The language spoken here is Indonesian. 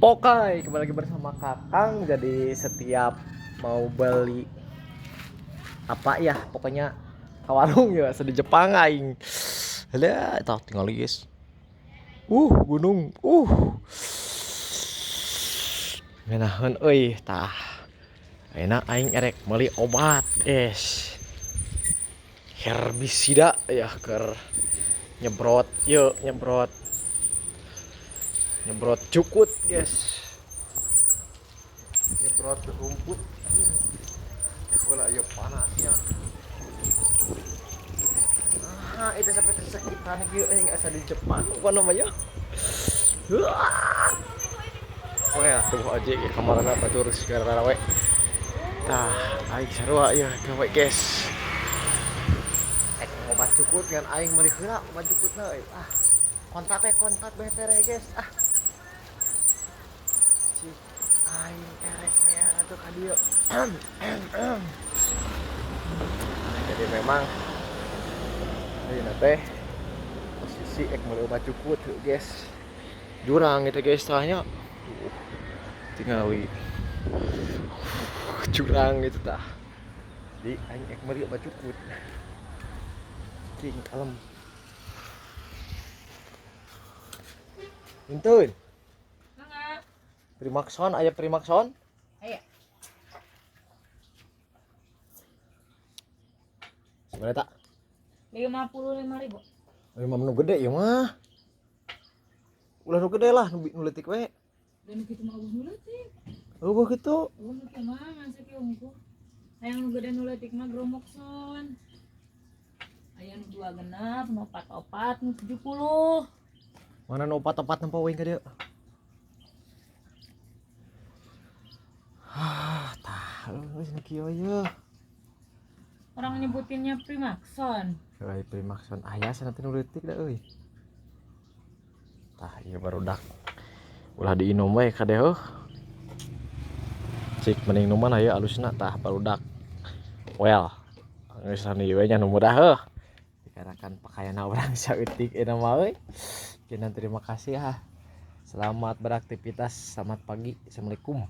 Pokai, kembali lagi bersama Kakang. Jadi setiap mau beli apa ya, pokoknya ke warung ya, di Jepang aing. Lah, tah tinggal guys. Gunung. Ngenaheun euy, tah. Enak aing erek meuli obat, guys. Herbisida ya keur nyebrot, yuk nyebrot. Nyebrot cukut, guys. Nyebrot rumput. Ya pula ya panasnya. Itu sampai tersakitan gitu yang asal di Jepang apa namanya. Oh ya tuh aja ya kamar apa terus gara-gara we. Tah, aing sarua ya gawe guys. Obat cukut ngan aing meuli heula obat cukutna euy. Kontak better guys. Cik aing erek ya atuh ka dieu. Jadi memang ini teh posisi ek meuli obat cukut guys. Jurang gitu guys tahnya. Tingali jurang gitu tah. Jadi aing ek meuli obat cukut. Cing kalem. Intun. Mangga. Primakson aya primakson? Aya. Sebenarnya tak 55.000. Memang menu gede ya mah. Ulah nu gede lah nu leutik we. Dan kitu mah eueuh leutik. Eueuh kitu. Eueuh mah teh mah ngan kieu unggul. Hayang nu gede nu leutik mah gromokson. Aya nu 26, nu 44, nu 70. Mana nu opat-opat nempo wing ka dieu. Tah, geus nu kieu ye. Orang nyebutinnya Primaxon. Euy primakson aya sana teh nu leutik da euy. Tah ieu barudak. Ulah diinum we ka deh. Cik mending nu mana ya alusna tah barudak. Well, geus sani we nya nu mudah heuh. Dikarenakan pakaianna urang saeutik eta mah euy. Terima kasih ya. Selamat beraktivitas, selamat pagi. Assalamualaikum.